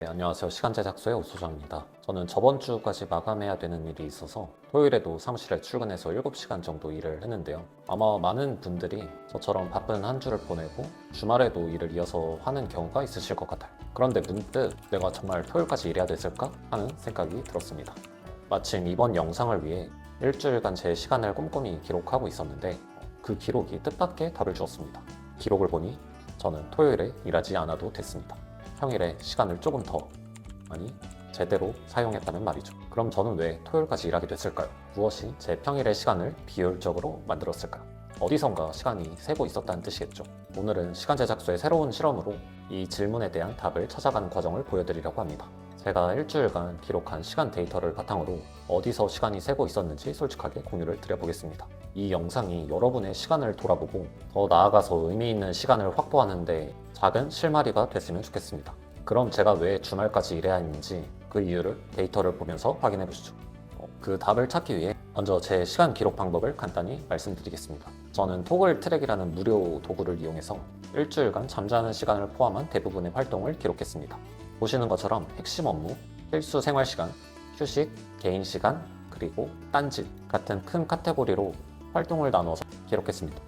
네, 안녕하세요. 시간제작소의 오소정입니다. 저는 저번 주까지 마감해야 되는 일이 있어서 토요일에도 사무실에 출근해서 7시간 정도 일을 했는데요. 아마 많은 분들이 저처럼 바쁜 한 주를 보내고 주말에도 일을 이어서 하는 경우가 있으실 것 같아요. 그런데 문득 내가 정말 토요일까지 일해야 됐을까 하는 생각이 들었습니다. 마침 이번 영상을 위해 일주일간 제 시간을 꼼꼼히 기록하고 있었는데 그 기록이 뜻밖의 답을 주었습니다. 기록을 보니 저는 토요일에 일하지 않아도 됐습니다. 평일에 시간을 조금 더 제대로 사용했다는 말이죠. 그럼 저는 왜 토요일까지 일하게 됐을까요? 무엇이 제 평일의 시간을 비효율적으로 만들었을까요? 어디선가 시간이 새고 있었다는 뜻이겠죠. 오늘은 시간 제작소의 새로운 실험으로 이 질문에 대한 답을 찾아가는 과정을 보여드리려고 합니다. 제가 일주일간 기록한 시간 데이터를 바탕으로 어디서 시간이 새고 있었는지 솔직하게 공유를 드려보겠습니다. 이 영상이 여러분의 시간을 돌아보고 더 나아가서 의미 있는 시간을 확보하는데 작은 실마리가 됐으면 좋겠습니다. 그럼 제가 왜 주말까지 일해야 했는지 그 이유를 데이터를 보면서 확인해 보시죠. 그 답을 찾기 위해 먼저 제 시간 기록 방법을 간단히 말씀드리겠습니다. 저는 토글 트랙이라는 무료 도구를 이용해서 일주일간 잠자는 시간을 포함한 대부분의 활동을 기록했습니다. 보시는 것처럼 핵심 업무, 필수 생활 시간, 휴식, 개인 시간, 그리고 딴짓 같은 큰 카테고리로 활동을 나눠서 기록했습니다.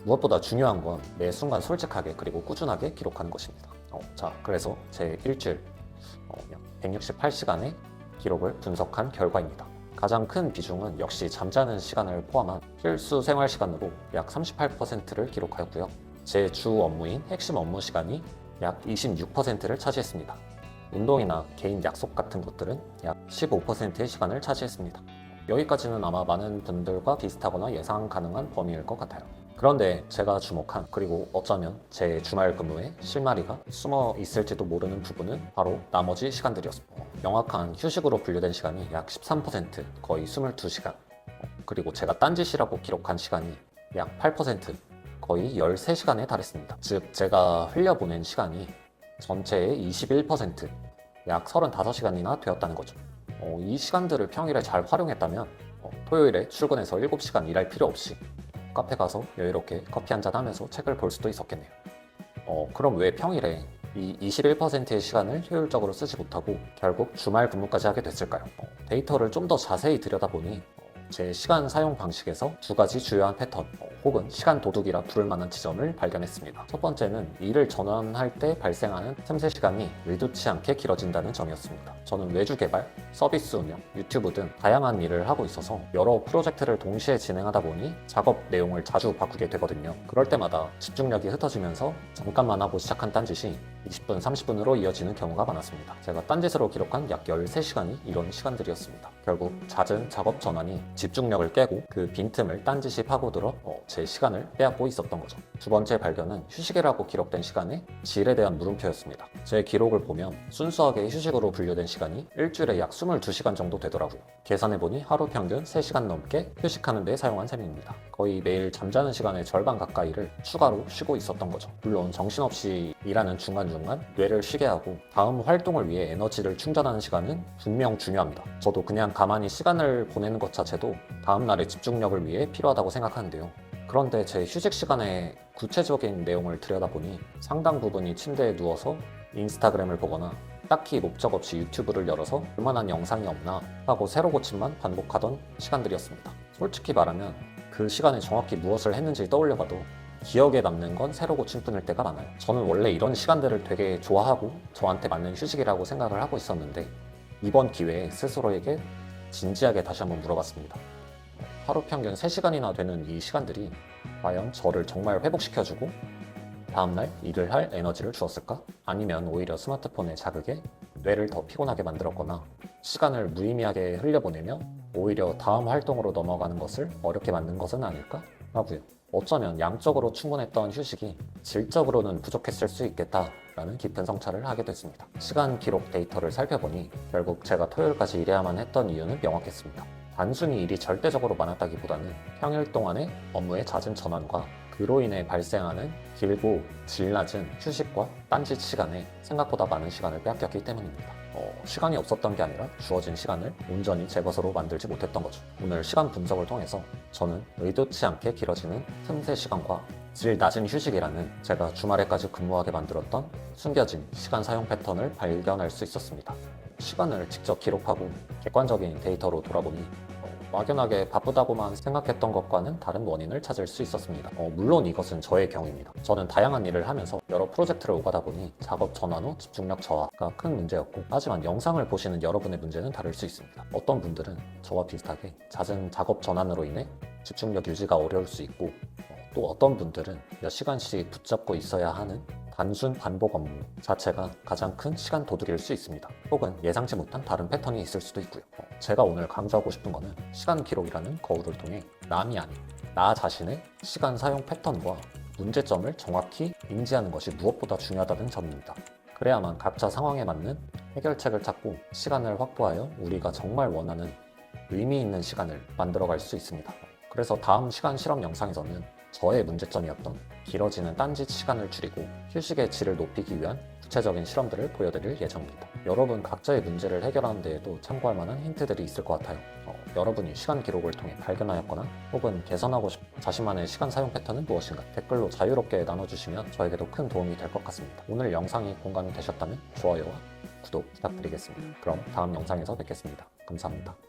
무엇보다 중요한 건 매 순간 솔직하게 그리고 꾸준하게 기록하는 것입니다. 그래서 제 일주일 약 168시간의 기록을 분석한 결과입니다. 가장 큰 비중은 역시 잠자는 시간을 포함한 필수 생활 시간으로 약 38%를 기록하였고요. 제 주 업무인 핵심 업무 시간이 약 26%를 차지했습니다. 운동이나 개인 약속 같은 것들은 약 15%의 시간을 차지했습니다. 여기까지는 아마 많은 분들과 비슷하거나 예상 가능한 범위일 것 같아요. 그런데 제가 주목한, 그리고 어쩌면 제 주말 근무에 실마리가 숨어 있을지도 모르는 부분은 바로 나머지 시간들이었습니다. 명확한 휴식으로 분류된 시간이 약 13%, 거의 22시간. 그리고 제가 딴짓이라고 기록한 시간이 약 8%, 거의 13시간에 달했습니다. 즉, 제가 흘려보낸 시간이 전체의 21%, 약 35시간이나 되었다는 거죠. 이 시간들을 평일에 잘 활용했다면 토요일에 출근해서 7시간 일할 필요 없이 카페 가서 여유롭게 커피 한잔 하면서 책을 볼 수도 있었겠네요. 그럼 왜 평일에 이 21%의 시간을 효율적으로 쓰지 못하고 결국 주말 근무까지 하게 됐을까요? 데이터를 좀 더 자세히 들여다보니 제 시간 사용 방식에서 두 가지 주요한 패턴 혹은 시간 도둑이라 부를 만한 지점을 발견했습니다. 첫 번째는 일을 전환할 때 발생하는 틈새 시간이 의도치 않게 길어진다는 점이었습니다. 저는 외주 개발, 서비스 운영, 유튜브 등 다양한 일을 하고 있어서 여러 프로젝트를 동시에 진행하다 보니 작업 내용을 자주 바꾸게 되거든요. 그럴 때마다 집중력이 흩어지면서 잠깐만 하고 시작한 딴짓이 20분, 30분으로 이어지는 경우가 많았습니다. 제가 딴짓으로 기록한 약 13시간이 이런 시간들이었습니다. 결국 잦은 작업 전환이 집중력을 깨고 그 빈틈을 딴짓이 파고들어 제 시간을 빼앗고 있었던 거죠. 두 번째 발견은 휴식이라고 기록된 시간의 질에 대한 물음표였습니다. 제 기록을 보면 순수하게 휴식으로 분류된 시간이 일주일에 약 22시간 정도 되더라고요. 계산해보니 하루 평균 3시간 넘게 휴식하는 데 사용한 셈입니다. 거의 매일 잠자는 시간의 절반 가까이를 추가로 쉬고 있었던 거죠. 물론 정신없이 일하는 중간중간 뇌를 쉬게 하고 다음 활동을 위해 에너지를 충전하는 시간은 분명 중요합니다. 저도 그냥 가만히 시간을 보내는 것 자체도 다음날의 집중력을 위해 필요하다고 생각하는데요. 그런데 제 휴식 시간에 구체적인 내용을 들여다보니 상당 부분이 침대에 누워서 인스타그램을 보거나 딱히 목적 없이 유튜브를 열어서 볼만한 영상이 없나 하고 새로 고침만 반복하던 시간들이었습니다. 솔직히 말하면 그 시간에 정확히 무엇을 했는지 떠올려봐도 기억에 남는 건 새로 고침뿐일 때가 많아요. 저는 원래 이런 시간들을 되게 좋아하고 저한테 맞는 휴식이라고 생각을 하고 있었는데 이번 기회에 스스로에게 진지하게 다시 한번 물어봤습니다. 하루 평균 3시간이나 되는 이 시간들이 과연 저를 정말 회복시켜주고 다음날 일을 할 에너지를 주었을까? 아니면 오히려 스마트폰의 자극에 뇌를 더 피곤하게 만들었거나 시간을 무의미하게 흘려보내며 오히려 다음 활동으로 넘어가는 것을 어렵게 만든 것은 아닐까? 하고요. 어쩌면 양적으로 충분했던 휴식이 질적으로는 부족했을 수 있겠다라는 깊은 성찰을 하게 됐습니다. 시간 기록 데이터를 살펴보니 결국 제가 토요일까지 일해야만 했던 이유는 명확했습니다. 단순히 일이 절대적으로 많았다기보다는 평일 동안의 업무의 잦은 전환과 그로 인해 발생하는 길고 질 낮은 휴식과 딴짓 시간에 생각보다 많은 시간을 빼앗겼기 때문입니다. 시간이 없었던 게 아니라 주어진 시간을 온전히 제 것으로 만들지 못했던 거죠. 오늘 시간 분석을 통해서 저는 의도치 않게 길어지는 틈새 시간과 질 낮은 휴식이라는 제가 주말에까지 근무하게 만들었던 숨겨진 시간 사용 패턴을 발견할 수 있었습니다. 시간을 직접 기록하고 객관적인 데이터로 돌아보니 막연하게 바쁘다고만 생각했던 것과는 다른 원인을 찾을 수 있었습니다. 물론 이것은 저의 경우입니다. 저는 다양한 일을 하면서 여러 프로젝트를 오가다 보니 작업 전환 후 집중력 저하가 큰 문제였고, 하지만 영상을 보시는 여러분의 문제는 다를 수 있습니다. 어떤 분들은 저와 비슷하게 잦은 작업 전환으로 인해 집중력 유지가 어려울 수 있고, 또 어떤 분들은 몇 시간씩 붙잡고 있어야 하는 단순 반복 업무 자체가 가장 큰 시간 도둑일 수 있습니다. 혹은 예상치 못한 다른 패턴이 있을 수도 있고요. 제가 오늘 강조하고 싶은 거는 시간 기록이라는 거울을 통해 남이 아닌 나 자신의 시간 사용 패턴과 문제점을 정확히 인지하는 것이 무엇보다 중요하다는 점입니다. 그래야만 각자 상황에 맞는 해결책을 찾고 시간을 확보하여 우리가 정말 원하는 의미 있는 시간을 만들어갈 수 있습니다. 그래서 다음 시간 실험 영상에서는 저의 문제점이었던 길어지는 딴짓 시간을 줄이고 휴식의 질을 높이기 위한 구체적인 실험들을 보여드릴 예정입니다. 여러분 각자의 문제를 해결하는 데에도 참고할 만한 힌트들이 있을 것 같아요. 여러분이 시간 기록을 통해 발견하였거나 혹은 개선하고 싶은 자신만의 시간 사용 패턴은 무엇인가 댓글로 자유롭게 나눠주시면 저에게도 큰 도움이 될 것 같습니다. 오늘 영상이 공감이 되셨다면 좋아요와 구독 부탁드리겠습니다. 그럼 다음 영상에서 뵙겠습니다. 감사합니다.